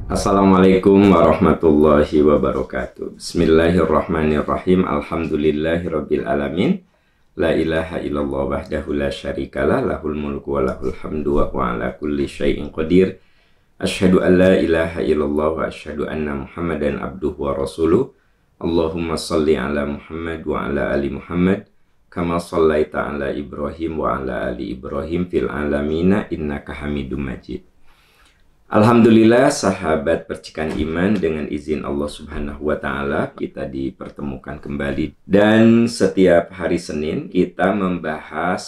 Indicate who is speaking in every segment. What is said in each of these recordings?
Speaker 1: Assalamualaikum warahmatullahi wabarakatuh. Bismillahirrahmanirrahim. Alhamdulillahirabbil alamin. La ilaha illallah wahdahu la syarikalah, lahul mulku wa lahul hamdu wa huwa ala kulli syai'in qadir. Asyhadu an la ilaha illallah wa asyhadu anna Muhammadan abduhu wa rasuluh. Allahumma shalli ala Muhammad wa ala ali Muhammad kama shallaita ala Ibrahim wa ala ali Ibrahim fil alamina innaka Hamidum Majid. Alhamdulillah, sahabat percikan iman, dengan izin Allah Subhanahu wa Ta'ala kita dipertemukan kembali, dan setiap hari Senin kita membahas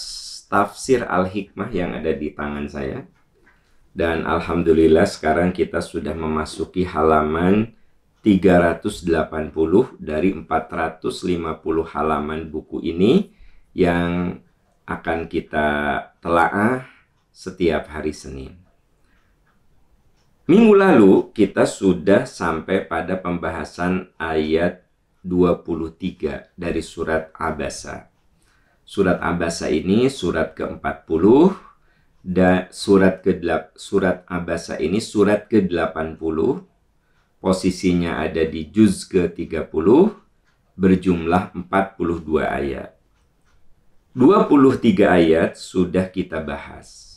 Speaker 1: tafsir Al-Hikmah yang ada di tangan saya. Dan alhamdulillah sekarang kita sudah memasuki halaman 380 dari 450 halaman buku ini yang akan kita telaah setiap hari Senin. Minggu lalu kita sudah sampai pada pembahasan ayat 23 dari surat Abasa. Surat Abasa ini surat ke-40 dan surat Abasa ini surat ke-80. Posisinya ada di juz ke-30 berjumlah 42 ayat. 23 ayat sudah kita bahas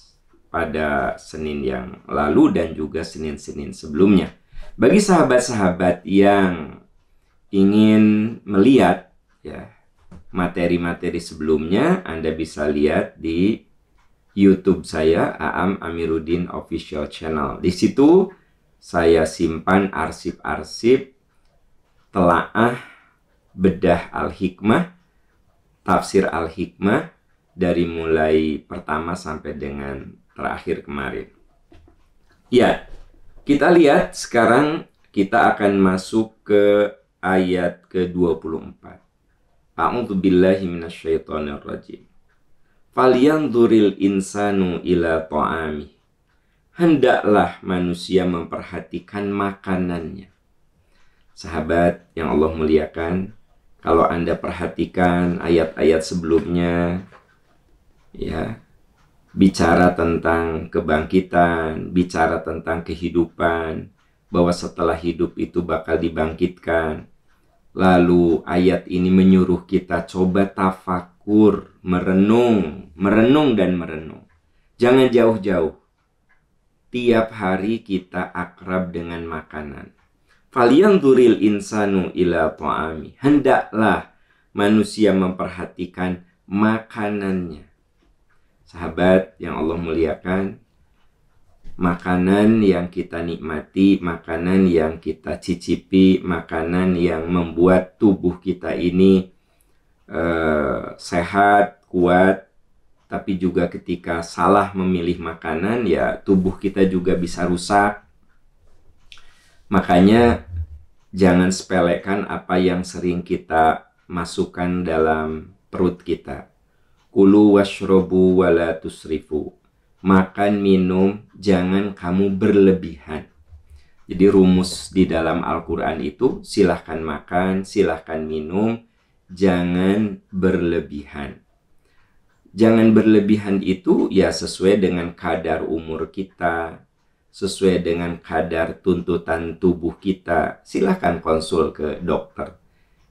Speaker 1: pada Senin yang lalu dan juga Senin-Senin sebelumnya. Bagi sahabat-sahabat yang ingin melihat materi-materi sebelumnya, Anda bisa lihat di YouTube saya, Aam Amiruddin Official Channel. Di situ saya simpan arsip-arsip telaah bedah Al-Hikmah, tafsir Al-Hikmah dari mulai pertama sampai dengan terakhir kemarin. Ya, kita lihat sekarang kita akan masuk ke ayat ke-24. A'udzu billahi minasyaitonir rajim. Falyanzuril insanu ila ta'ami. Hendaklah manusia memperhatikan makanannya. Sahabat yang Allah muliakan, kalau Anda perhatikan ayat-ayat sebelumnya, bicara tentang kebangkitan, bicara tentang kehidupan, bahwa setelah hidup itu bakal dibangkitkan. Lalu ayat ini menyuruh kita coba tafakur, merenung dan merenung. Jangan jauh-jauh. Tiap hari kita akrab dengan makanan. Falyanzuril insanu ila ta'ami. Hendaklah manusia memperhatikan makanannya. Sahabat yang Allah muliakan, makanan yang kita nikmati, makanan yang kita cicipi, makanan yang membuat tubuh kita ini sehat, kuat. Tapi juga ketika salah memilih makanan, ya tubuh kita juga bisa rusak. Makanya jangan sepelekan apa yang sering kita masukkan dalam perut kita. Kulu washrobu wala tusrifu. Makan, minum, jangan kamu berlebihan. Jadi rumus di dalam Al-Quran itu, silahkan makan, silahkan minum, jangan berlebihan. Jangan berlebihan itu ya sesuai dengan kadar umur kita, sesuai dengan kadar tuntutan tubuh kita. Silahkan konsul ke dokter.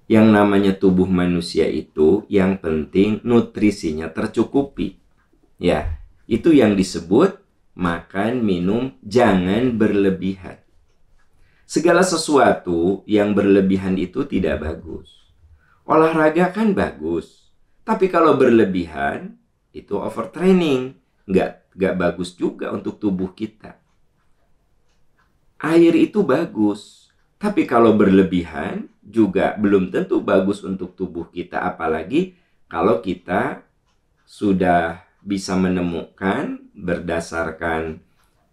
Speaker 1: Yang namanya tubuh manusia itu yang penting nutrisinya tercukupi. Ya, itu yang disebut makan, minum, jangan berlebihan. Segala sesuatu yang berlebihan itu tidak bagus. Olahraga kan bagus, tapi kalau berlebihan itu overtraining, nggak bagus juga untuk tubuh kita. Air itu bagus, tapi kalau berlebihan juga belum tentu bagus untuk tubuh kita, apalagi kalau kita sudah bisa menemukan berdasarkan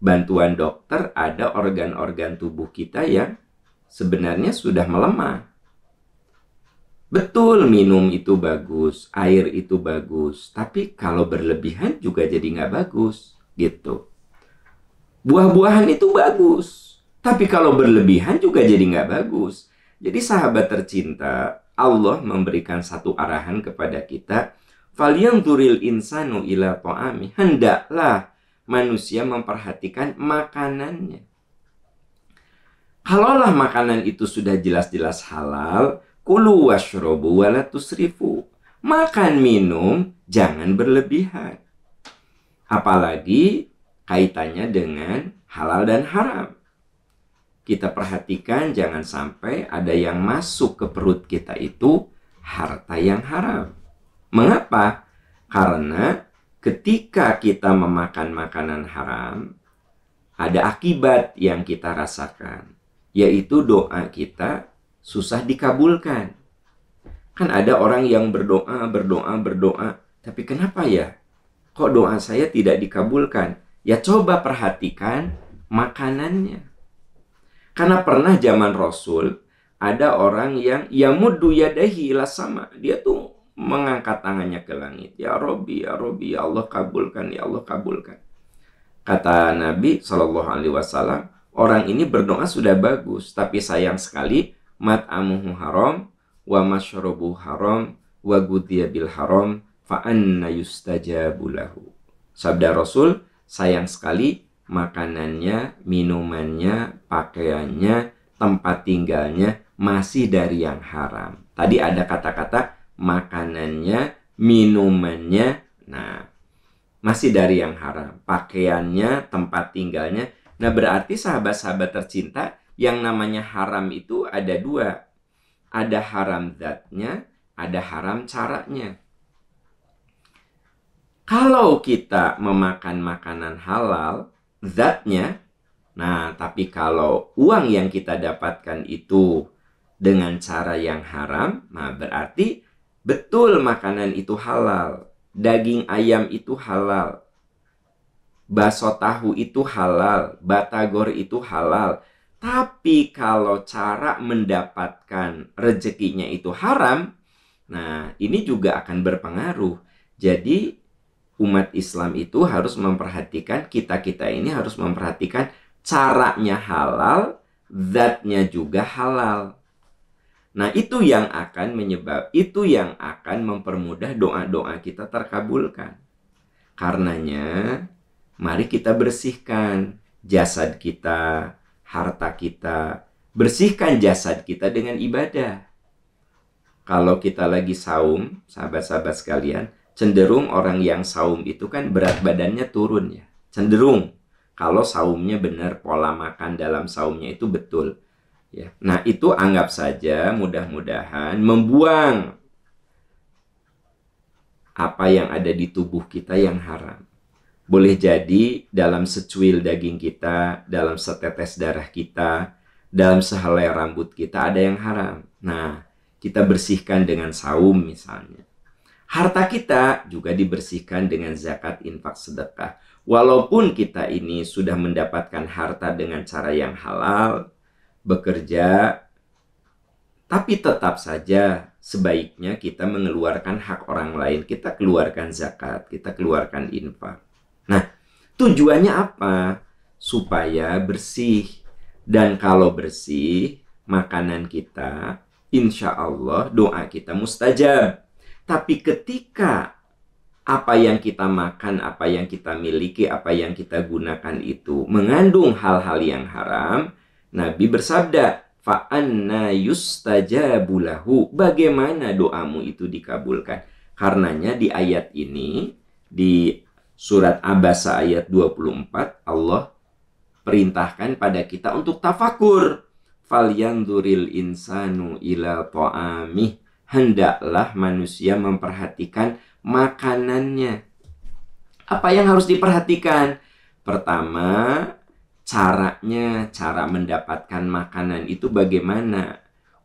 Speaker 1: bantuan dokter ada organ-organ tubuh kita yang sebenarnya sudah melemah. Betul, minum itu bagus, air itu bagus, tapi kalau berlebihan juga jadi nggak bagus, gitu. Buah-buahan itu bagus, tapi kalau berlebihan juga jadi nggak bagus. Jadi sahabat tercinta, Allah memberikan satu arahan kepada kita. Falyanzuril insanu ila ta'ami. Hendaklah manusia memperhatikan makanannya. Kalaulah makanan itu sudah jelas-jelas halal, kulu washrobu wala tusrifu. Makan minum jangan berlebihan. Apalagi kaitannya dengan halal dan haram. Kita perhatikan jangan sampai ada yang masuk ke perut kita itu harta yang haram. Mengapa? Karena ketika kita memakan makanan haram, ada akibat yang kita rasakan, yaitu doa kita susah dikabulkan. Kan ada orang yang berdoa, tapi kenapa ya? Kok doa saya tidak dikabulkan? Ya coba perhatikan makanannya. Karena pernah zaman Rasul, ada orang yang yamuddu yadahi ila sama. Dia tuh mengangkat tangannya ke langit. Ya Rabbi, ya Rabbi, ya Allah kabulkan, ya Allah kabulkan. Kata Nabi SAW, orang ini berdoa sudah bagus, tapi sayang sekali, mat'amuhu haram, wa masyrabuhu haram, wa ghudhiya bil haram, fa anna yustajabu lahu. Sabda Rasul, sayang sekali makanannya, minumannya, pakaiannya, tempat tinggalnya masih dari yang haram. Tadi ada kata-kata makanannya, minumannya, nah masih dari yang haram. Pakaiannya, tempat tinggalnya. Nah berarti sahabat-sahabat tercinta, yang namanya haram itu ada dua. Ada haram zatnya, ada haram caranya. Kalau kita memakan makanan halal, zatnya, nah tapi kalau uang yang kita dapatkan itu dengan cara yang haram, nah berarti betul makanan itu halal. Daging ayam itu halal, bakso tahu itu halal, batagor itu halal. Tapi kalau cara mendapatkan rezekinya itu haram, nah ini juga akan berpengaruh. Jadi umat Islam itu harus memperhatikan, kita-kita ini harus memperhatikan caranya halal, zatnya juga halal. Nah itu yang akan mempermudah doa-doa kita terkabulkan. Karenanya mari kita bersihkan jasad kita, harta kita. Bersihkan jasad kita dengan ibadah. Kalau kita lagi saum, sahabat-sahabat sekalian, cenderung orang yang saum itu kan berat badannya turun ya. Cenderung kalau saumnya benar, pola makan dalam saumnya itu betul. Ya. Nah itu anggap saja mudah-mudahan membuang apa yang ada di tubuh kita yang haram. Boleh jadi dalam secuil daging kita, dalam setetes darah kita, dalam sehelai rambut kita ada yang haram. Nah kita bersihkan dengan saum misalnya. Harta kita juga dibersihkan dengan zakat, infak, sedekah. Walaupun kita ini sudah mendapatkan harta dengan cara yang halal, bekerja, tapi tetap saja sebaiknya kita mengeluarkan hak orang lain. Kita keluarkan zakat, kita keluarkan infak. Nah, tujuannya apa? Supaya bersih. Dan kalau bersih, makanan kita, insya Allah doa kita mustajab. Tapi ketika apa yang kita makan, apa yang kita miliki, apa yang kita gunakan itu mengandung hal-hal yang haram, Nabi bersabda, fa'anna yustajabu lahu. Bagaimana doamu itu dikabulkan? Karenanya di ayat ini, di surat Abasa ayat 24, Allah perintahkan pada kita untuk tafakur. Falyanzuril insanu ila ta'amih. Hendaklah manusia memperhatikan makanannya. Apa yang harus diperhatikan? Pertama, caranya, cara mendapatkan makanan itu bagaimana?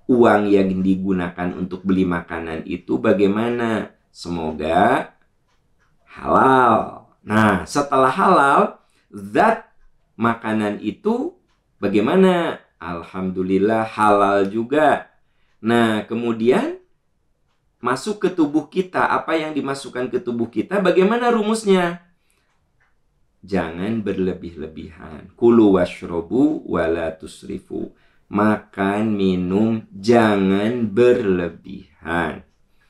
Speaker 1: Uang yang digunakan untuk beli makanan itu bagaimana? Semoga halal. Nah, setelah halal, zat makanan itu bagaimana? Alhamdulillah halal juga. Nah, kemudian masuk ke tubuh kita. Apa yang dimasukkan ke tubuh kita? Bagaimana rumusnya? Jangan berlebih-lebihan. Kulu washrobu wala tusrifu. Makan, minum, jangan berlebihan.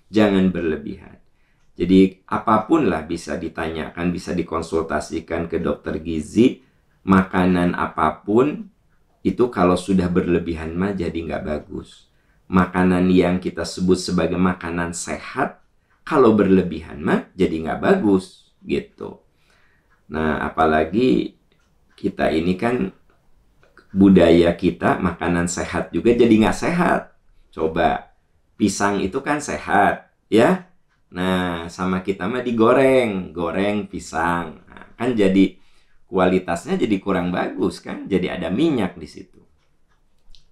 Speaker 1: Jangan berlebihan. Jadi apapun lah bisa ditanyakan, bisa dikonsultasikan ke dokter gizi. Makanan apapun itu kalau sudah berlebihan mah jadi nggak bagus. Makanan yang kita sebut sebagai makanan sehat, kalau berlebihan mah jadi nggak bagus gitu. Nah, apalagi kita ini kan budaya kita makanan sehat juga jadi nggak sehat. Coba, pisang itu kan sehat, ya. Nah, sama kita mah digoreng, goreng pisang. Nah, kan jadi kualitasnya jadi kurang bagus kan, jadi ada minyak di situ.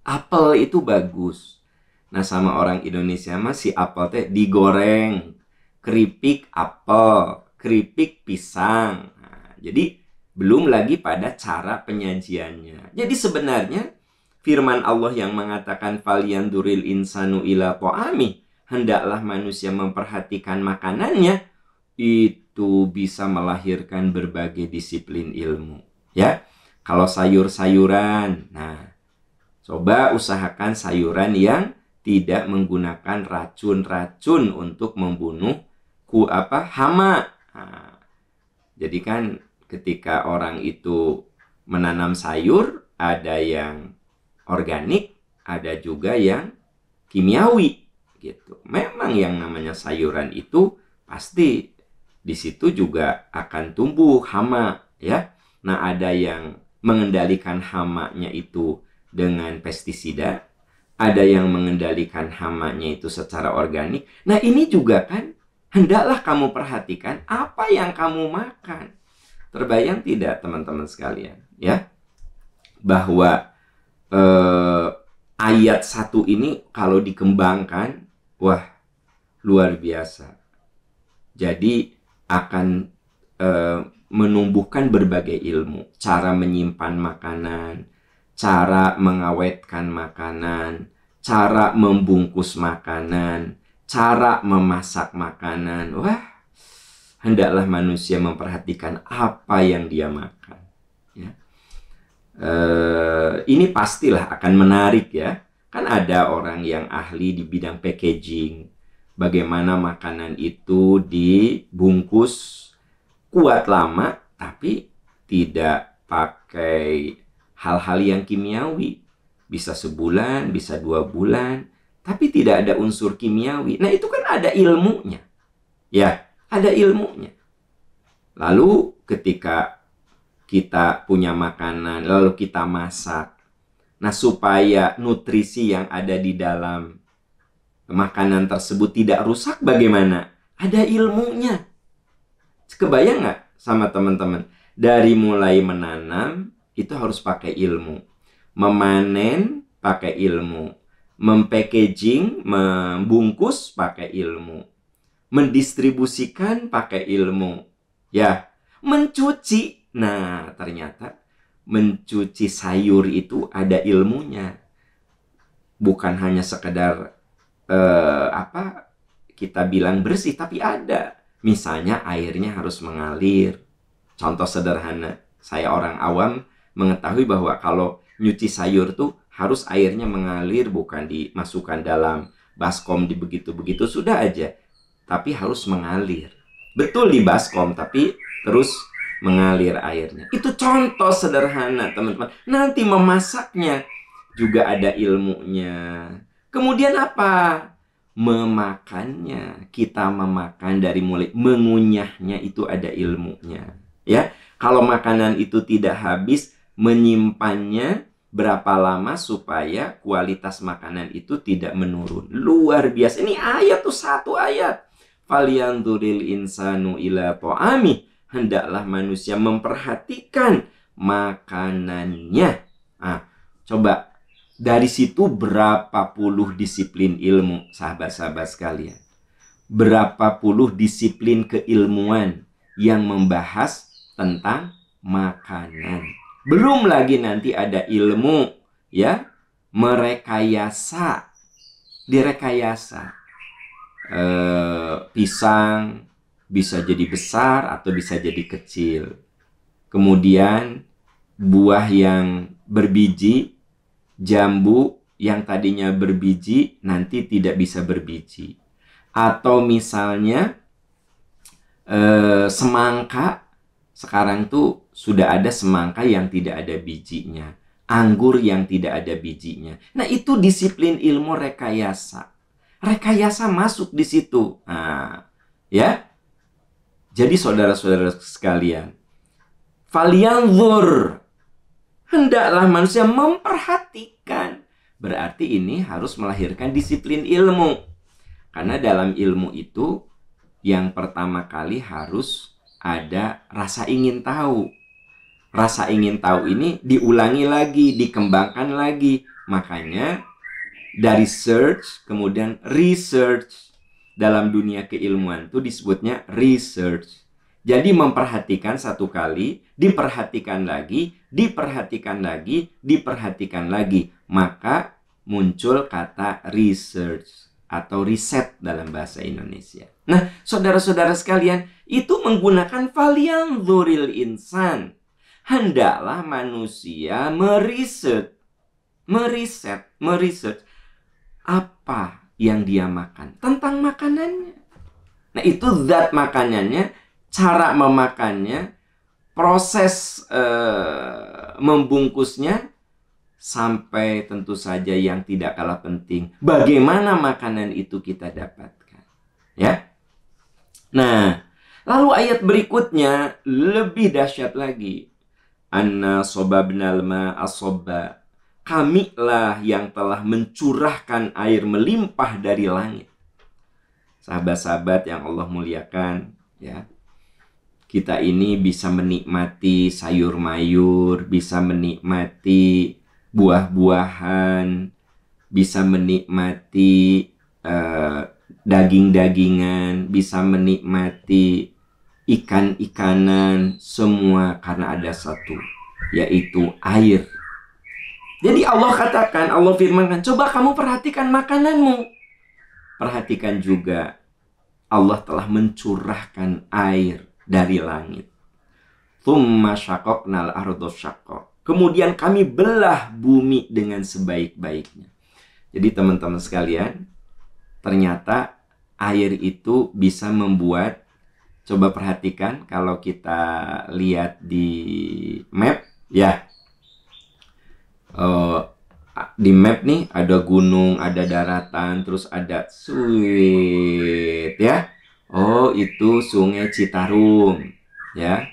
Speaker 1: Apel itu bagus. Nah, sama orang Indonesia mah si apel teh digoreng, keripik apel, keripik pisang. Nah, jadi belum lagi pada cara penyajiannya. Jadi sebenarnya firman Allah yang mengatakan falyanduril insanu ila ta'ami, hendaklah manusia memperhatikan makanannya, itu bisa melahirkan berbagai disiplin ilmu. Ya, kalau sayur-sayuran, nah coba usahakan sayuran yang tidak menggunakan racun-racun untuk membunuh hama. Nah, jadi kan ketika orang itu menanam sayur, ada yang organik, ada juga yang kimiawi gitu. Memang yang namanya sayuran itu pasti di situ juga akan tumbuh hama, ya. Nah, ada yang mengendalikan hamanya itu dengan pestisida, ada yang mengendalikan hamanya itu secara organik. Nah, ini juga kan hendaklah kamu perhatikan apa yang kamu makan. Terbayang tidak teman-teman sekalian, ya, bahwa ayat 1 ini kalau dikembangkan, wah, luar biasa. Jadi akan menumbuhkan berbagai ilmu, cara menyimpan makanan, cara mengawetkan makanan, cara membungkus makanan, cara memasak makanan. Wah, hendaklah manusia memperhatikan apa yang dia makan. Ya. Ini pastilah akan menarik, ya. Kan ada orang yang ahli di bidang packaging, bagaimana makanan itu dibungkus kuat lama, tapi tidak pakai hal-hal yang kimiawi. Bisa sebulan, bisa 2 bulan, tapi tidak ada unsur kimiawi. Nah, itu kan ada ilmunya. Ya, ada ilmunya. Lalu ketika kita punya makanan, lalu kita masak. Nah, supaya nutrisi yang ada di dalam makanan tersebut tidak rusak, bagaimana? Ada ilmunya. Kebayang nggak sama teman-teman? Dari mulai menanam, itu harus pakai ilmu. Memanen, pakai ilmu. Mempackaging, membungkus, pakai ilmu. Mendistribusikan, pakai ilmu. Ya, mencuci. Nah, ternyata mencuci sayur itu ada ilmunya. Bukan hanya sekedar kita bilang bersih, tapi ada. Misalnya airnya harus mengalir. Contoh sederhana, saya orang awam mengetahui bahwa kalau nyuci sayur tuh harus airnya mengalir, bukan dimasukkan dalam baskom di begitu-begitu sudah aja, tapi harus mengalir. Betul di baskom, tapi terus mengalir airnya. Itu contoh sederhana, teman-teman. Nanti memasaknya juga ada ilmunya. Kemudian apa? Memakannya. Kita memakan dari mulai mengunyahnya itu ada ilmunya. Ya, kalau makanan itu tidak habis, menyimpannya berapa lama supaya kualitas makanan itu tidak menurun. Luar biasa. Ini ayat tuh, 1 ayat. Falyanduril insanu ila ta'ami, hendaklah manusia memperhatikan makanannya. Nah, coba dari situ berapa puluh disiplin ilmu, sahabat-sahabat sekalian. Berapa puluh disiplin keilmuan yang membahas tentang makanan. Belum lagi nanti ada ilmu, ya, merekayasa, direkayasa. Pisang bisa jadi besar atau bisa jadi kecil. Kemudian buah yang berbiji, jambu yang tadinya berbiji nanti tidak bisa berbiji. Atau misalnya semangka, sekarang tuh sudah ada semangka yang tidak ada bijinya. anggur yang tidak ada bijinya. Nah, itu disiplin ilmu rekayasa. Rekayasa masuk di situ. Nah, ya. Jadi saudara-saudara sekalian, falyanzur, hendaklah manusia memperhatikan. Berarti ini harus melahirkan disiplin ilmu. Karena dalam ilmu itu yang pertama kali harus ada rasa ingin tahu. Rasa ingin tahu ini diulangi lagi, dikembangkan lagi. Makanya dari search, kemudian research. Dalam dunia keilmuan itu disebutnya research. Jadi memperhatikan satu kali, diperhatikan lagi, diperhatikan lagi, diperhatikan lagi. Maka muncul kata research atau riset dalam bahasa Indonesia. Nah, saudara-saudara sekalian, itu menggunakan falyanzuril insan. Hendaklah manusia meriset apa yang dia makan, tentang makanannya. Nah, itu zat makanannya, cara memakannya, proses membungkusnya, sampai tentu saja yang tidak kalah penting, bagaimana makanan itu kita dapatkan. Ya. Nah, lalu ayat berikutnya lebih dahsyat lagi. Anna sobabnal ma'a sobba. Kamilah yang telah mencurahkan air melimpah dari langit. Sahabat-sahabat yang Allah muliakan, ya. Kita ini bisa menikmati sayur mayur, bisa menikmati buah-buahan, bisa menikmati daging-dagingan, bisa menikmati ikan-ikanan, semua karena ada satu, yaitu air. Jadi Allah katakan, Allah firmankan, coba kamu perhatikan makananmu. Perhatikan juga, Allah telah mencurahkan air dari langit. Tsumma syaqaqnal arda syaqqa. Kemudian kami belah bumi dengan sebaik-baiknya. Jadi teman-teman sekalian, ternyata air itu bisa membuat, coba perhatikan kalau kita lihat di map, ya. Di map nih ada gunung, ada daratan, terus ada suit, ya. Oh, itu Sungai Citarum, ya.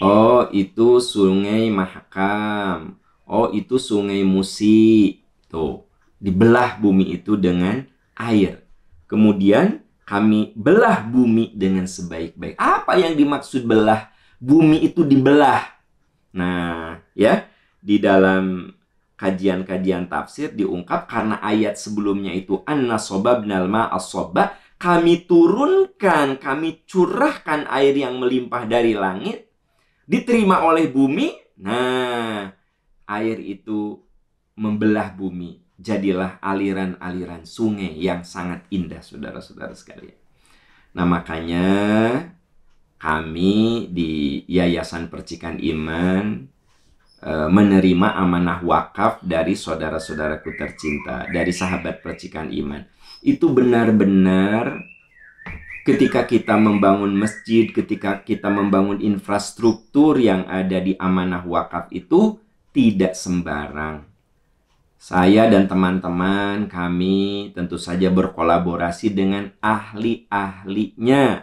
Speaker 1: Oh, itu Sungai Mahakam. Oh, itu Sungai Musi. Tuh, dibelah bumi itu dengan air. Kemudian kami belah bumi dengan sebaik-baik. Apa yang dimaksud belah? Bumi itu dibelah. Nah, ya, di dalam kajian-kajian tafsir diungkap karena ayat sebelumnya itu anna sobabnal ma'a sobba, kami turunkan, kami curahkan air yang melimpah dari langit, diterima oleh bumi. Nah, air itu membelah bumi, jadilah aliran-aliran sungai yang sangat indah, saudara-saudara sekalian. Nah, makanya kami di Yayasan Percikan Iman menerima amanah wakaf dari saudara-saudaraku tercinta, dari sahabat Percikan Iman. Itu benar-benar ketika kita membangun masjid, ketika kita membangun infrastruktur yang ada di amanah wakaf itu tidak sembarang. Saya dan teman-teman kami tentu saja berkolaborasi dengan ahli-ahlinya.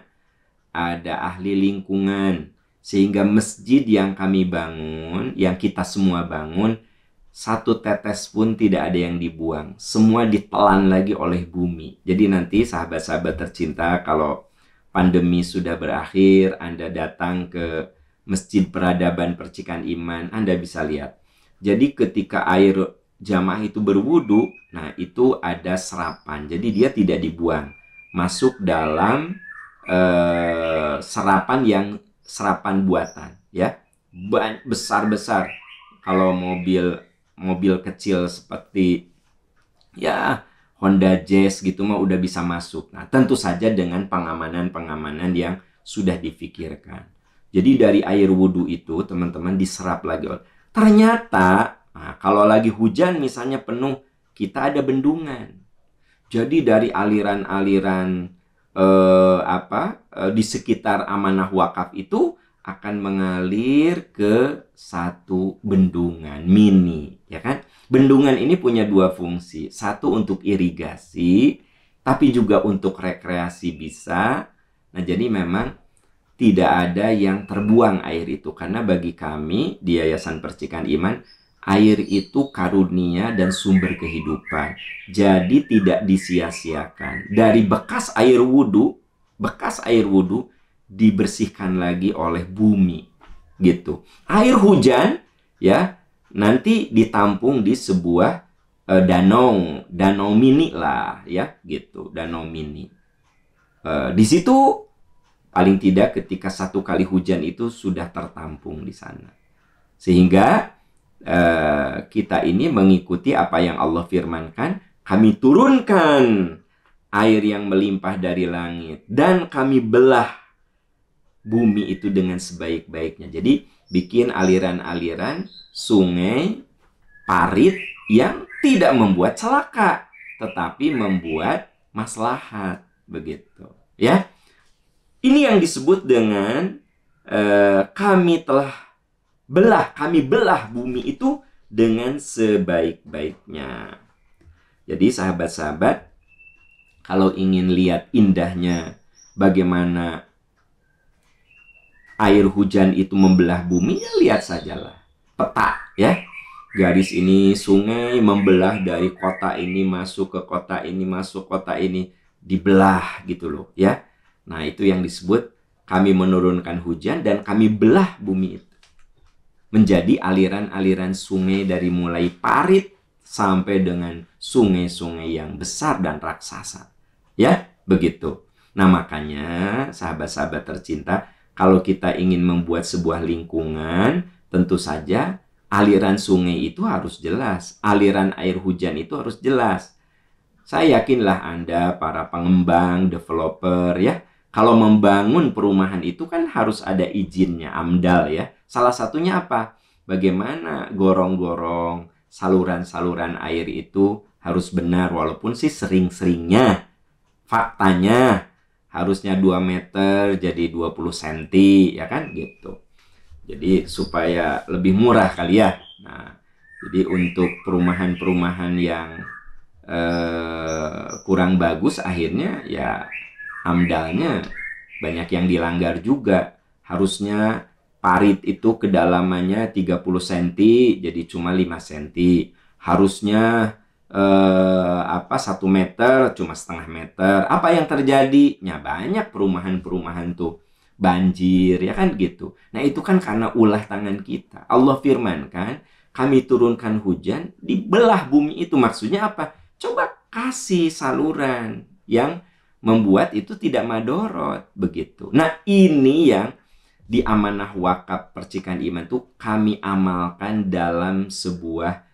Speaker 1: Ada ahli lingkungan. Sehingga masjid yang kami bangun, yang kita semua bangun, satu tetes pun tidak ada yang dibuang. Semua ditelan lagi oleh bumi. Jadi nanti sahabat-sahabat tercinta, kalau pandemi sudah berakhir, Anda datang ke Masjid Peradaban Percikan Iman, Anda bisa lihat. Jadi ketika air jamaah itu berwudu, nah itu ada serapan. Jadi dia tidak dibuang. Masuk dalam serapan buatan, ya, besar-besar. Kalau mobil kecil seperti ya Honda Jazz gitu mah udah bisa masuk. Nah, tentu saja dengan pengamanan yang sudah difikirkan. Jadi dari air wudhu itu teman-teman diserap lagi. Ternyata kalau lagi hujan misalnya penuh, kita ada bendungan. Jadi dari aliran-aliran di sekitar amanah wakaf itu akan mengalir ke satu bendungan mini, ya kan? Bendungan ini punya dua fungsi. Satu untuk irigasi, tapi juga untuk rekreasi bisa. Nah, jadi memang tidak ada yang terbuang air itu. Karena bagi kami di Yayasan Percikan Iman, air itu karunia dan sumber kehidupan. Jadi tidak disia-siakan. Dari bekas air wudhu dibersihkan lagi oleh bumi, gitu. Air hujan ya nanti ditampung di sebuah danau mini lah ya, gitu, danau mini. Di situ paling tidak ketika satu kali hujan itu sudah tertampung di sana, sehingga kita ini mengikuti apa yang Allah firmankan. Kami turunkan air yang melimpah dari langit dan kami belah bumi itu dengan sebaik-baiknya. Jadi bikin aliran-aliran sungai parit yang tidak membuat celaka, tetapi membuat maslahat, begitu. Ya, ini yang disebut dengan kami belah bumi itu dengan sebaik-baiknya. Jadi sahabat-sahabat, kalau ingin lihat indahnya bagaimana air hujan itu membelah bumi, ya lihat sajalah peta ya. Garis ini sungai membelah dari kota ini masuk ke kota ini, masuk kota ini, dibelah gitu loh ya. Nah, itu yang disebut kami menurunkan hujan dan kami belah bumi itu menjadi aliran-aliran sungai dari mulai parit sampai dengan sungai-sungai yang besar dan raksasa. Ya, begitu. Nah, makanya sahabat-sahabat tercinta, kalau kita ingin membuat sebuah lingkungan, tentu saja aliran sungai itu harus jelas. Aliran air hujan itu harus jelas. Saya yakinlah Anda, para pengembang, developer ya, kalau membangun perumahan itu kan harus ada izinnya, AMDAL ya. Salah satunya apa? Bagaimana gorong-gorong, saluran-saluran air itu harus benar, walaupun sih sering-seringnya. Faktanya harusnya 2 meter jadi 20 cm, ya kan gitu. Jadi supaya lebih murah kali ya. Nah, jadi untuk perumahan-perumahan yang kurang bagus, akhirnya ya AMDALnya banyak yang dilanggar juga. Harusnya parit itu kedalamannya 30 cm jadi cuma 5 cm. Harusnya 1 meter cuma setengah meter. Apa yang terjadi? Ya banyak perumahan-perumahan tuh banjir, ya kan gitu. Nah, itu kan karena ulah tangan kita. Allah firmankan, kami turunkan hujan, dibelah bumi itu. Maksudnya apa? Coba kasih saluran yang membuat itu tidak madorot, begitu. Nah, ini yang di amanah wakaf Percikan Iman tuh kami amalkan dalam sebuah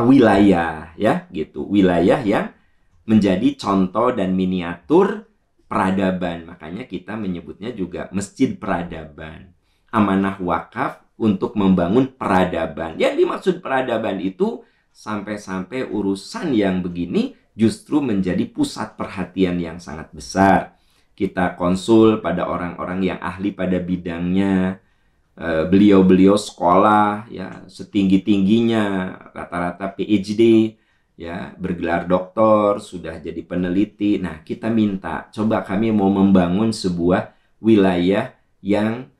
Speaker 1: wilayah ya gitu, wilayah yang menjadi contoh dan miniatur peradaban. Makanya kita menyebutnya juga Masjid Peradaban, amanah wakaf untuk membangun peradaban. Yang dimaksud peradaban itu sampai-sampai urusan yang begini justru menjadi pusat perhatian yang sangat besar. Kita konsul pada orang-orang yang ahli pada bidangnya. Beliau-beliau sekolah ya setinggi-tingginya, rata-rata PhD ya, bergelar doktor, sudah jadi peneliti. Nah, kita minta, coba kami mau membangun sebuah wilayah yang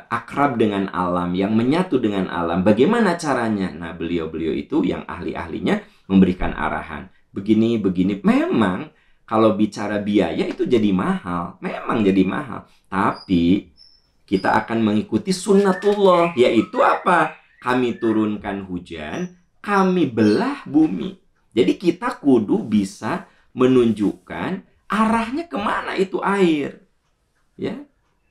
Speaker 1: akrab dengan alam, yang menyatu dengan alam. Bagaimana caranya? Nah, beliau-beliau itu yang ahli-ahlinya memberikan arahan. Begini. Memang kalau bicara biaya itu jadi mahal, memang jadi mahal. Tapi kita akan mengikuti sunnatullah, yaitu apa? Kami turunkan hujan, kami belah bumi. Jadi kita kudu bisa menunjukkan arahnya kemana itu air. Ya,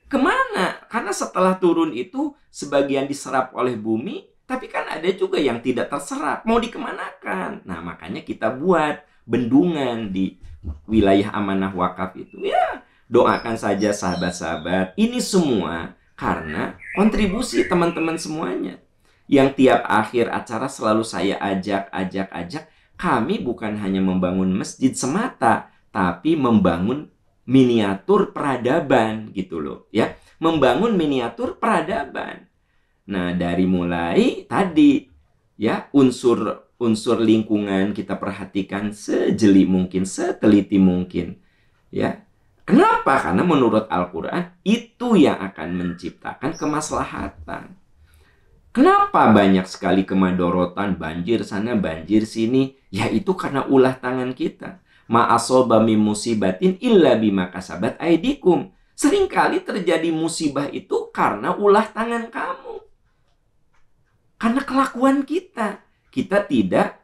Speaker 1: kemana? Karena setelah turun itu sebagian diserap oleh bumi, tapi kan ada juga yang tidak terserap. Mau dikemanakan? Nah, makanya kita buat bendungan di wilayah amanah wakaf itu. Ya, doakan saja sahabat-sahabat. Ini semua karena kontribusi teman-teman semuanya. Yang tiap akhir acara selalu saya ajak. Kami bukan hanya membangun masjid semata, tapi membangun miniatur peradaban gitu loh, ya. Membangun miniatur peradaban. Nah, dari mulai tadi ya, unsur lingkungan kita perhatikan sejeli mungkin, seteliti mungkin, ya. Kenapa? Karena menurut Al-Qur'an itu yang akan menciptakan kemaslahatan. Kenapa banyak sekali kemadorotan, banjir sana, banjir sini? Ya itu karena ulah tangan kita. Ma'asoba min musibatin illa bima kasabat aidikum. Seringkali terjadi musibah itu karena ulah tangan kamu. Karena kelakuan kita. Kita tidak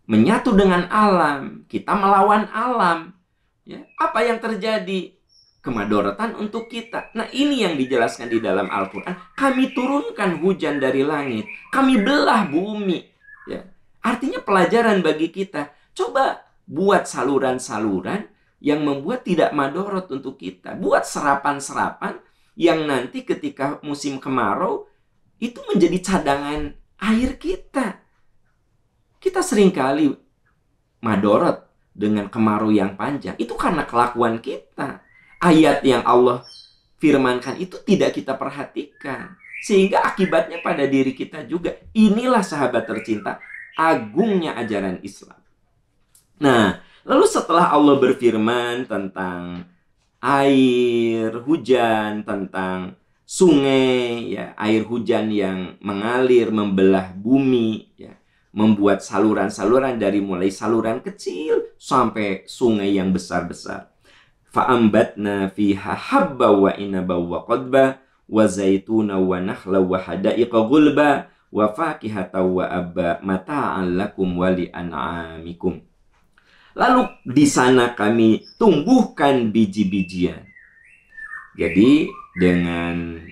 Speaker 1: menyatu dengan alam. Kita melawan alam. Ya, apa yang terjadi? Kemadorotan untuk kita. Nah, ini yang dijelaskan di dalam Al-Quran. Kami turunkan hujan dari langit. Kami belah bumi. Ya. Artinya pelajaran bagi kita. Coba buat saluran-saluran yang membuat tidak madorot untuk kita. Buat serapan-serapan yang nanti ketika musim kemarau itu menjadi cadangan air kita. Kita seringkali madorot dengan kemarau yang panjang. Itu karena kelakuan kita. Ayat yang Allah firmankan itu tidak kita perhatikan. Sehingga akibatnya pada diri kita juga. Inilah sahabat tercinta, agungnya ajaran Islam. Nah, lalu setelah Allah berfirman tentang air hujan, tentang sungai, ya, air hujan yang mengalir, membelah bumi, ya, membuat saluran-saluran dari mulai saluran kecil sampai sungai yang besar-besar. Fa'ambatna fiha habba wa inaba wa qadba wa zaituna wa nakhla wa hada'iqa gulba wa fakihata wa abba mata'an lakum wa li an'amikum. Lalu di sana kami tumbuhkan biji-bijian. Jadi dengan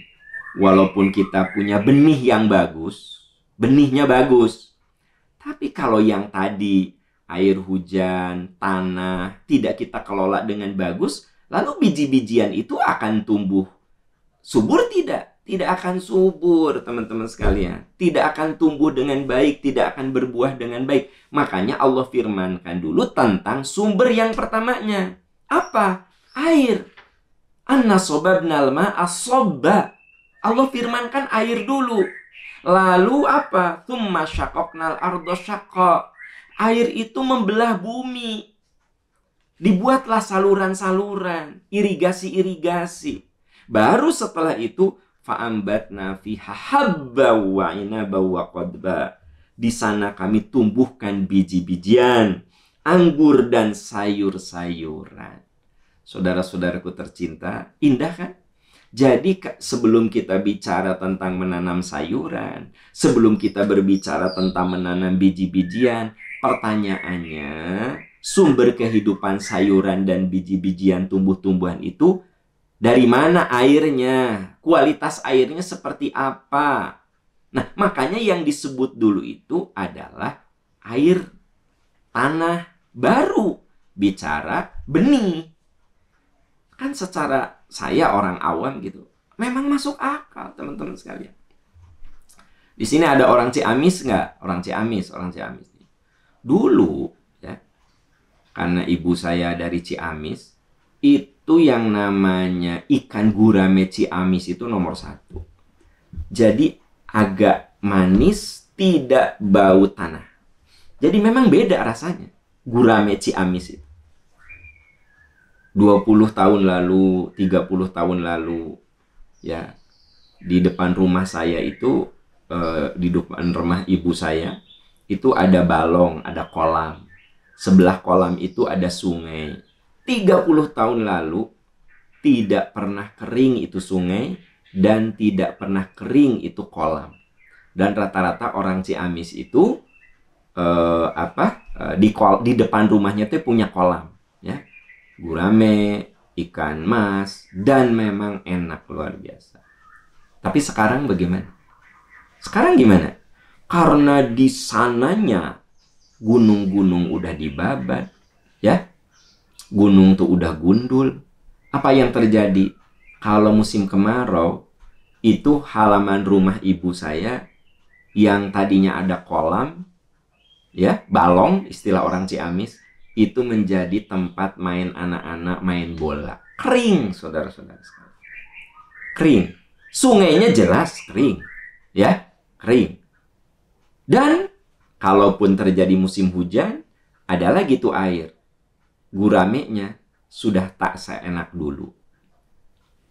Speaker 1: walaupun kita punya benih yang bagus, benihnya bagus, tapi kalau yang tadi air hujan, tanah, tidak kita kelola dengan bagus, lalu biji-bijian itu akan tumbuh subur tidak? Tidak akan subur, teman-teman sekalian. Tidak akan tumbuh dengan baik, tidak akan berbuah dengan baik. Makanya Allah firmankan dulu tentang sumber yang pertamanya. Apa? Air. Anna sobabnal ma'a sobba. Allah firmankan air dulu. Lalu apa? Tsumma syaqaqnal arda syaqqa. Air itu membelah bumi. Dibuatlah saluran-saluran, irigasi-irigasi. Baru setelah itu fa'ambatna fiha habba wa inaba wa qadba. Di sana kami tumbuhkan biji-bijian, anggur dan sayur-sayuran. Saudara-saudaraku tercinta, indah kan? Jadi sebelum kita bicara tentang menanam sayuran, sebelum kita berbicara tentang menanam biji-bijian, pertanyaannya, sumber kehidupan sayuran dan biji-bijian tumbuh-tumbuhan itu dari mana airnya? Kualitas airnya seperti apa? Nah, makanya yang disebut dulu itu adalah air tanah, baru bicara benih. Kan secara saya orang awam gitu, memang masuk akal, teman-teman sekalian. Di sini ada orang Ciamis nggak? Orang Ciamis. Dulu, ya, karena ibu saya dari Ciamis, itu yang namanya ikan gurame Ciamis itu nomor 1. Jadi agak manis, tidak bau tanah. Jadi memang beda rasanya gurame Ciamis itu. 20 tahun lalu, 30 tahun lalu, ya, di depan rumah saya itu, di depan rumah ibu saya, itu ada balong, ada kolam. Sebelah kolam itu ada sungai. 30 tahun lalu, tidak pernah kering itu sungai, dan tidak pernah kering itu kolam. Dan rata-rata orang Ciamis itu, di depan rumahnya tuh punya kolam, ya. Gurame, ikan mas, dan memang enak luar biasa. Tapi sekarang bagaimana? Sekarang gimana? Karena di sananya gunung-gunung udah dibabat, ya. Gunung tuh udah gundul. Apa yang terjadi? Kalau musim kemarau, itu halaman rumah ibu saya yang tadinya ada kolam, ya, balong, istilah orang Ciamis, itu menjadi tempat main anak-anak main bola. Kering, saudara-saudara sekalian. Kering. Sungainya jelas kering. Ya, kering. Dan kalaupun terjadi musim hujan, ada lagi tuh air. Guramenya sudah tak seenak dulu.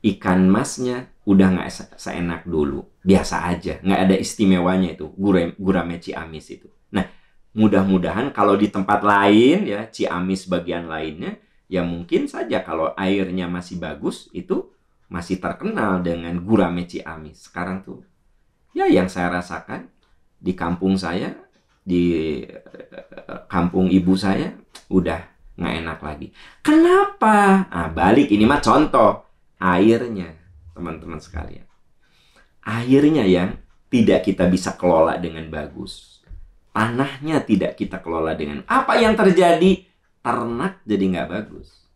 Speaker 1: Ikan masnya udah nggak seenak dulu. Biasa aja, nggak ada istimewanya itu, gurame Ciamis itu. Nah, mudah-mudahan kalau di tempat lain, ya Ciamis bagian lainnya, ya mungkin saja kalau airnya masih bagus, itu masih terkenal dengan gurame Ciamis. Sekarang tuh, ya yang saya rasakan di kampung saya, di kampung ibu saya, udah nggak enak lagi. Kenapa? Nah, balik ini mah contoh. Airnya, teman-teman sekalian. Airnya yang tidak kita bisa kelola dengan bagus. Tanahnya tidak kita kelola dengan... Apa yang terjadi? Ternak jadi nggak bagus.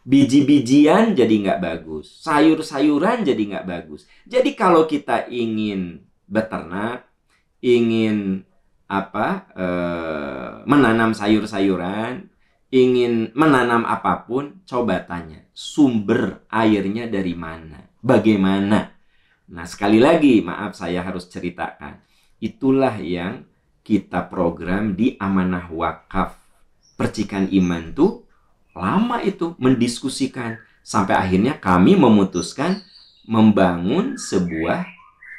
Speaker 1: Biji-bijian jadi nggak bagus. Sayur-sayuran jadi nggak bagus. Jadi kalau kita ingin beternak, ingin menanam sayur-sayuran, ingin menanam apapun, coba tanya, sumber airnya dari mana? Bagaimana? Nah, sekali lagi, maaf saya harus ceritakan. Itulah yang kita program di Amanah Wakaf Percikan Iman tuh lama itu mendiskusikan. Sampai akhirnya kami memutuskan membangun sebuah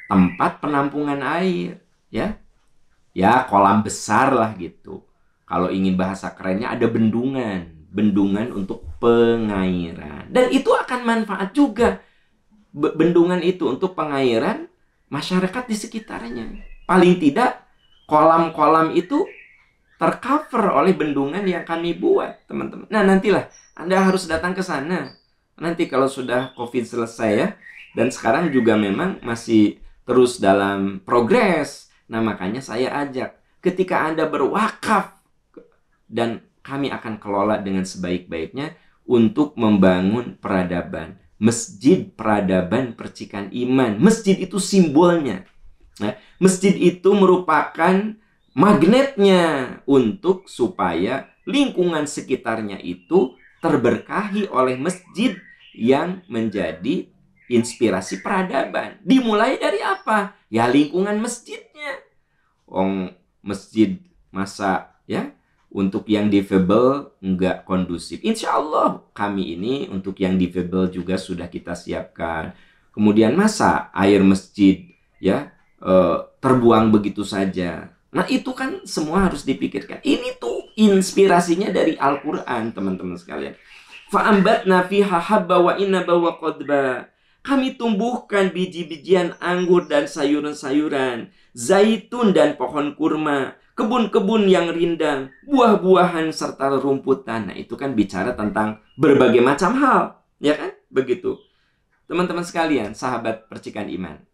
Speaker 1: tempat penampungan air. Ya, kolam besar lah gitu. Kalau ingin bahasa kerennya ada bendungan. Bendungan untuk pengairan. Dan itu akan manfaat juga. Bendungan itu untuk pengairan masyarakat di sekitarnya. Paling tidak kolam-kolam itu tercover oleh bendungan yang kami buat, teman-teman. Nah, nantilah Anda harus datang ke sana. Nanti kalau sudah COVID selesai ya. Dan sekarang juga memang masih terus dalam progres. Nah, makanya saya ajak. Ketika Anda berwakaf, dan kami akan kelola dengan sebaik-baiknya untuk membangun peradaban. Masjid Peradaban Percikan Iman. Masjid itu simbolnya. Nah, masjid itu merupakan magnetnya untuk supaya lingkungan sekitarnya itu terberkahi oleh masjid yang menjadi inspirasi peradaban. Dimulai dari apa? Ya lingkungan masjidnya. Masjid masa ya untuk yang difabel nggak kondusif. Insya Allah kami ini untuk yang difabel juga sudah kita siapkan. Kemudian masa air masjid ya terbuang begitu saja. Nah itu kan semua harus dipikirkan. Ini tuh inspirasinya dari Al-Quran, teman-teman sekalian. Fa'ambatna fiha habba wa inaba wa qadba. Kami tumbuhkan biji-bijian anggur dan sayuran-sayuran, zaitun dan pohon kurma, kebun-kebun yang rindang, buah-buahan serta rumputan. Nah, itu kan bicara tentang berbagai macam hal, ya kan? Begitu. Teman-teman sekalian, sahabat Percikan Iman,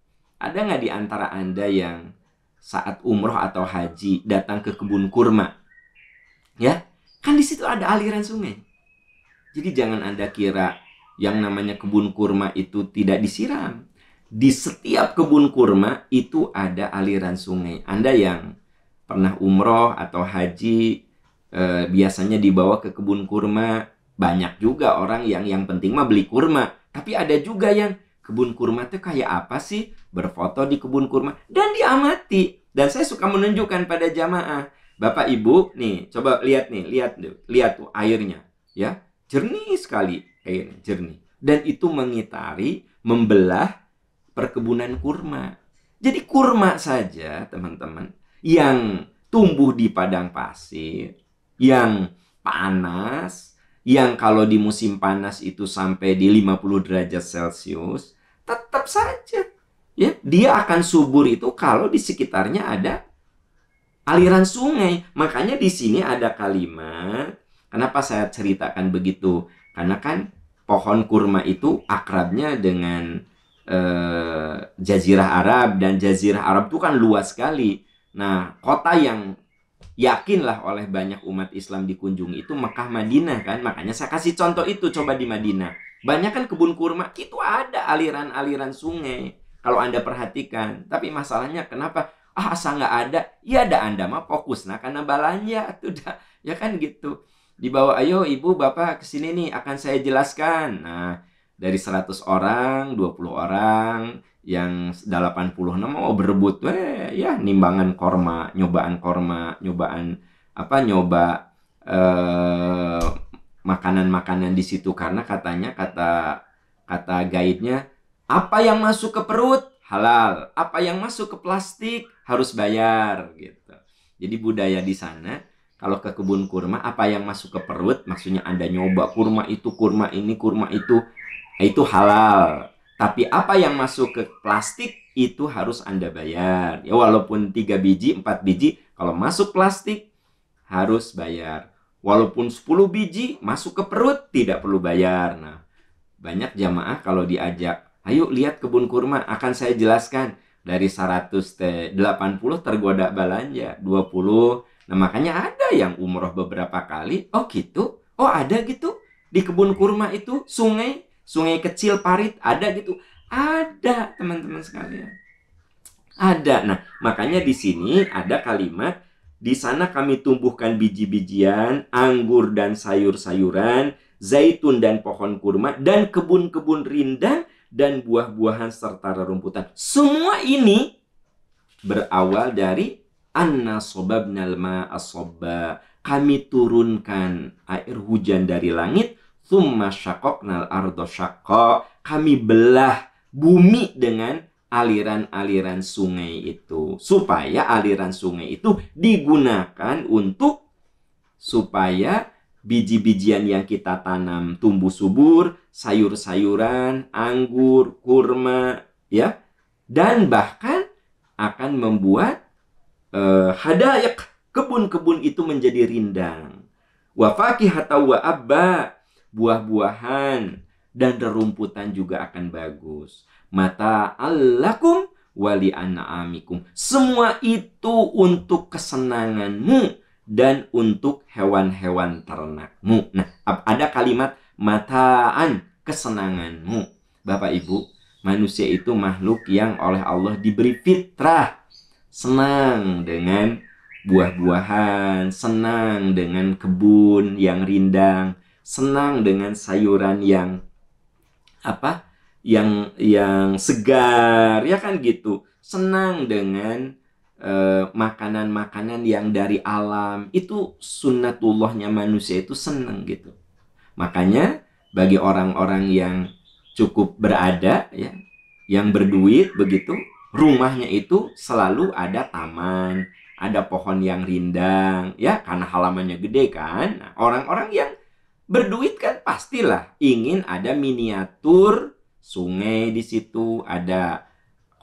Speaker 1: ada nggak di antara Anda yang saat umroh atau haji datang ke kebun kurma? Ya, kan di situ ada aliran sungai. Jadi jangan Anda kira yang namanya kebun kurma itu tidak disiram. Di setiap kebun kurma itu ada aliran sungai. Anda yang pernah umroh atau haji biasanya dibawa ke kebun kurma. Banyak juga orang yang penting mah beli kurma. Tapi ada juga yang kebun kurma itu kayak apa sih? Berfoto di kebun kurma dan diamati. Dan saya suka menunjukkan pada jamaah, Bapak Ibu, nih coba lihat nih, lihat tuh airnya, ya jernih sekali, airnya jernih. Dan itu mengitari, membelah perkebunan kurma. Jadi kurma saja, teman-teman, yang tumbuh di padang pasir, yang panas, yang kalau di musim panas itu sampai di 50 derajat Celcius, tetap saja ya, dia akan subur itu kalau di sekitarnya ada aliran sungai. Makanya di sini ada kalimat. Kenapa saya ceritakan begitu? Karena kan pohon kurma itu akrabnya dengan Jazirah Arab. Dan Jazirah Arab itu kan luas sekali. Nah, kota yang yakinlah oleh banyak umat Islam dikunjungi itu Mekah, Madinah kan. Makanya saya kasih contoh itu, coba di Madinah. Banyak kan kebun kurma, itu ada aliran-aliran sungai. Kalau Anda perhatikan. Tapi masalahnya kenapa? Asal nggak ada. Ya ada Anda mah fokus. Nah, karena balanya itu udah, ya kan gitu. Dibawa, ayo ibu, bapak ke sini nih, akan saya jelaskan. Nah, dari 100 orang, 20 orang, yang 86 mau berebut. Ya, nimbangan korma, nyobaan apa, nyoba eh, makanan-makanan di situ. Karena katanya, kata guide-nya, apa yang masuk ke perut halal, apa yang masuk ke plastik harus bayar gitu. Jadi budaya di sana, kalau ke kebun kurma, apa yang masuk ke perut, maksudnya Anda nyoba kurma itu, kurma ini, kurma itu halal. Tapi apa yang masuk ke plastik, itu harus Anda bayar. Ya, walaupun 3 biji, 4 biji, kalau masuk plastik, harus bayar. Walaupun 10 biji, masuk ke perut, tidak perlu bayar. Nah, banyak jamaah kalau diajak, ayo lihat kebun kurma, akan saya jelaskan. Dari 180 tergoda belanja 20. Nah, makanya ada yang umroh beberapa kali. Oh gitu? Oh ada gitu? Di kebun kurma itu sungai kecil parit ada gitu? Ada, teman-teman sekalian. Ada. Nah, makanya di sini ada kalimat, di sana kami tumbuhkan biji-bijian, anggur dan sayur-sayuran, zaitun dan pohon kurma, dan kebun-kebun rindang, dan buah-buahan serta rerumputan. Semua ini berawal dari anna sobabnal ma'a sobba. Kami turunkan air hujan dari langit, thumma syaqaqnal ardo syaqqa. Kami belah bumi dengan aliran-aliran sungai itu, supaya aliran sungai itu digunakan untuk supaya biji-bijian yang kita tanam tumbuh subur, sayur-sayuran, anggur, kurma, ya, dan bahkan akan membuat hadayak, kebun-kebun itu menjadi rindang. Wa fakihata wa abba, buah-buahan dan rerumputan juga akan bagus. Mata allakum wali an'amikum. Semua itu untuk kesenanganmu dan untuk hewan-hewan ternakmu. Nah, ada kalimat mataan, kesenanganmu. Bapak Ibu, manusia itu makhluk yang oleh Allah diberi fitrah, senang dengan buah-buahan, senang dengan kebun yang rindang, senang dengan sayuran yang apa? Yang segar, ya kan gitu. Senang dengan makanan-makanan yang dari alam. Itu sunnatullahnya manusia itu senang gitu. Makanya bagi orang-orang yang cukup berada, ya, yang berduit begitu, rumahnya itu selalu ada taman, ada pohon yang rindang, ya, karena halamannya gede kan. Nah, orang-orang yang berduit kan pastilah ingin ada miniatur sungai di situ, ada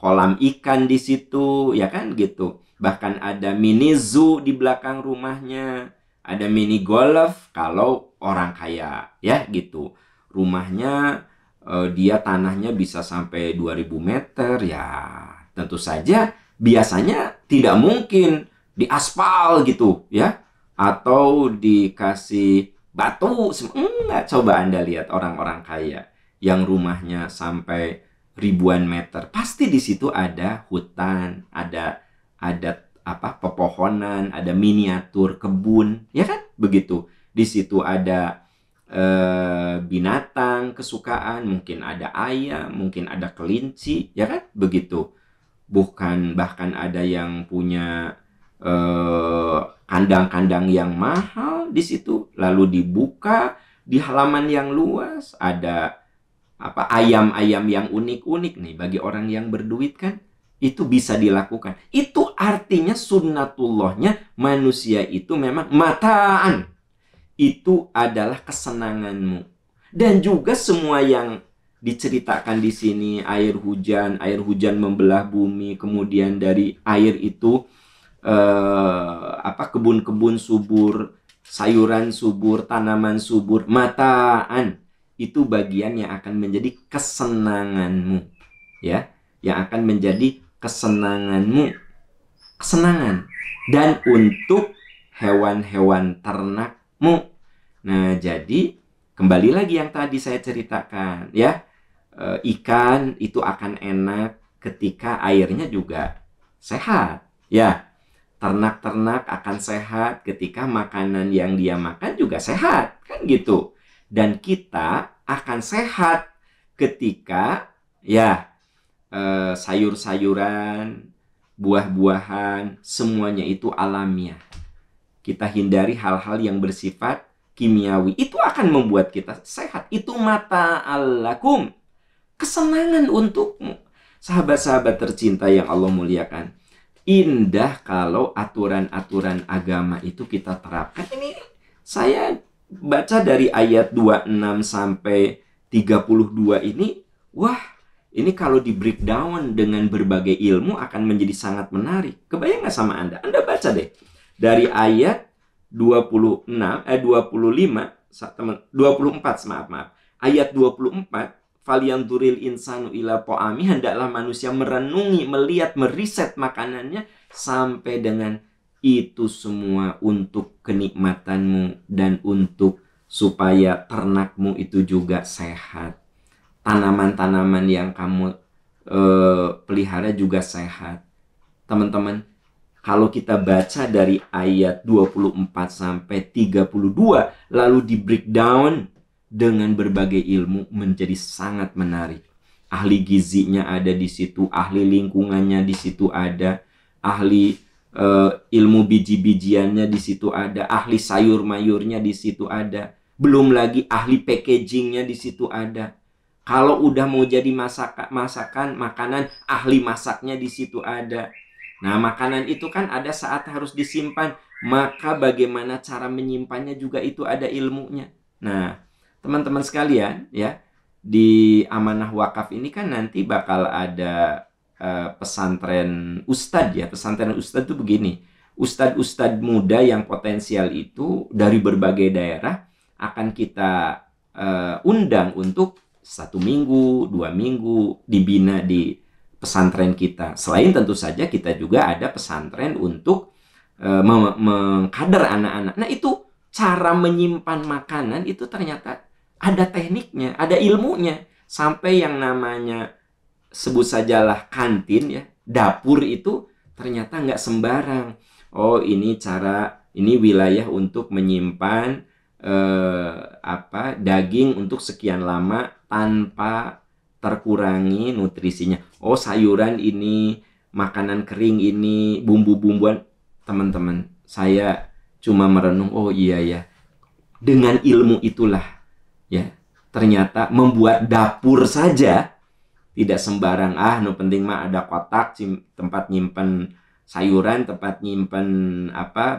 Speaker 1: kolam ikan di situ, ya kan gitu. Bahkan ada mini zoo di belakang rumahnya, ada mini golf kalau orang kaya, ya gitu. Rumahnya dia tanahnya bisa sampai 2000 meter, ya tentu saja biasanya tidak mungkin diaspal gitu, ya, atau dikasih batu. Enggak, coba Anda lihat orang-orang kaya yang rumahnya sampai ribuan meter, pasti di situ ada hutan, ada apa, pepohonan, ada miniatur kebun, ya kan begitu. Di situ ada binatang kesukaan, mungkin ada ayam, mungkin ada kelinci, ya kan begitu. Bahkan ada yang punya kandang-kandang yang mahal di situ, lalu dibuka di halaman yang luas, ada apa, ayam-ayam yang unik-unik nih. Bagi orang yang berduit kan itu bisa dilakukan. Itu artinya sunnatullahnya manusia itu memang mataan. Itu adalah kesenanganmu. Dan juga semua yang diceritakan di sini, air hujan membelah bumi, kemudian dari air itu kebun-kebun subur, sayuran subur, tanaman subur, mataan. Itu bagian yang akan menjadi kesenanganmu, ya, yang akan menjadi kesenanganmu, kesenangan, dan untuk hewan-hewan ternakmu. Nah, jadi kembali lagi yang tadi saya ceritakan, ya, ikan itu akan enak ketika airnya juga sehat, ya. Ternak-ternak akan sehat ketika makanan yang dia makan juga sehat, kan gitu. Dan kita akan sehat ketika ya sayur-sayuran, buah-buahan, semuanya itu alamiah. Kita hindari hal-hal yang bersifat kimiawi. Itu akan membuat kita sehat. Itu mata'allakum, kesenangan untukmu. Sahabat-sahabat tercinta yang Allah muliakan, indah kalau aturan-aturan agama itu kita terapkan. Ini saya baca dari ayat 26 sampai 32 ini, wah, ini kalau di breakdown dengan berbagai ilmu akan menjadi sangat menarik. Kebayang nggak sama Anda? Anda baca deh. Dari ayat 24, maaf. Ayat 24, falyanzuril insanu ila ta'ami, hendaklah manusia merenungi, melihat, meriset makanannya, sampai dengan itu semua untuk kenikmatanmu dan untuk supaya ternakmu itu juga sehat. Tanaman-tanaman yang kamu pelihara juga sehat. Teman-teman, kalau kita baca dari ayat 24 sampai 32, lalu di breakdown dengan berbagai ilmu, menjadi sangat menarik. Ahli gizinya ada di situ, ahli lingkungannya di situ ada, ahli ilmu biji-bijiannya di situ ada, ahli sayur-mayurnya di situ ada, belum lagi ahli packagingnya di situ ada. Kalau udah mau jadi masakan, makanan, ahli masaknya di situ ada. Nah, makanan itu kan ada saat harus disimpan, maka bagaimana cara menyimpannya juga itu ada ilmunya. Nah, teman-teman sekalian, ya, di amanah wakaf ini kan nanti bakal ada pesantren ustadz, ya. Pesantren ustadz itu begini, ustadz-ustadz muda yang potensial itu dari berbagai daerah akan kita undang untuk 1 minggu, 2 minggu dibina di pesantren kita. Selain tentu saja kita juga ada pesantren untuk mengkader anak-anak. Nah, itu cara menyimpan makanan itu ternyata ada tekniknya, ada ilmunya. Sampai yang namanya sebut sajalah kantin, ya, dapur itu ternyata nggak sembarang. Oh, ini wilayah untuk menyimpan daging untuk sekian lama tanpa terkurangi nutrisinya. Oh, sayuran ini, makanan kering ini, bumbu-bumbuan. Teman-teman, saya cuma merenung, oh iya ya, dengan ilmu itulah, ya, ternyata membuat dapur saja tidak sembarang. No penting mah ada kotak, tempat nyimpen sayuran, tempat nyimpen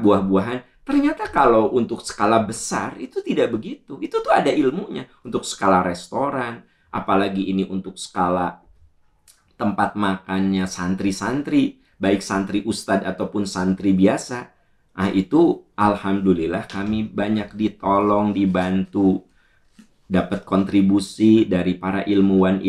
Speaker 1: buah-buahan. Ternyata kalau untuk skala besar itu tidak begitu. Itu tuh ada ilmunya. Untuk skala restoran, apalagi ini untuk skala tempat makannya santri-santri, baik santri ustadz ataupun santri biasa. Itu alhamdulillah kami banyak ditolong, dibantu, dapat kontribusi dari para ilmuwan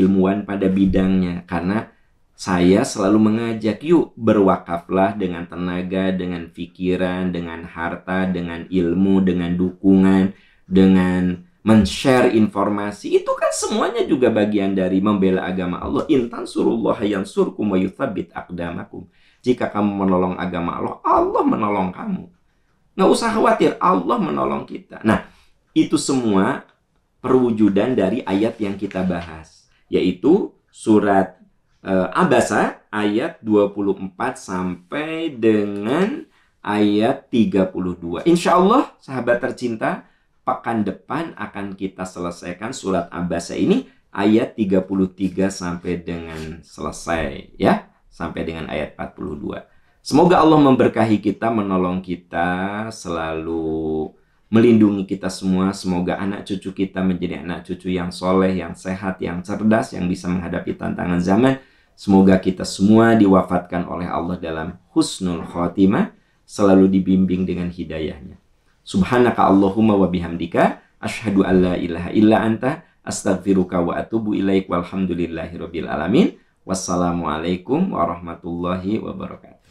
Speaker 1: pada bidangnya. Karena saya selalu mengajak, yuk berwakaflah dengan tenaga, dengan pikiran, dengan harta, dengan ilmu, dengan dukungan, dengan men-share informasi. Itu kan semuanya juga bagian dari membela agama Allah. Intan surullah yansurkum wa yuthabbit aqdamakum. Jika kamu menolong agama Allah, Allah menolong kamu. Nggak usah khawatir, Allah menolong kita. Nah, itu semua perwujudan dari ayat yang kita bahas, yaitu surat Abasa ayat 24 sampai dengan ayat 32. Insya Allah, sahabat tercinta, pekan depan akan kita selesaikan surat Abasa ini ayat 33 sampai dengan selesai, ya, sampai dengan ayat 42. Semoga Allah memberkahi kita, menolong kita, selalu melindungi kita semua. Semoga anak cucu kita menjadi anak cucu yang soleh, yang sehat, yang cerdas, yang bisa menghadapi tantangan zaman. Semoga kita semua diwafatkan oleh Allah dalam husnul khotimah, selalu dibimbing dengan hidayahnya. Subhanaka Allahumma wa bihamdika, asyhadu an la ilaha illa anta, astaghfiruka wa atubu ilaik, walhamdulillahi rabbil alamin. Wassalamualaikum warahmatullahi wabarakatuh.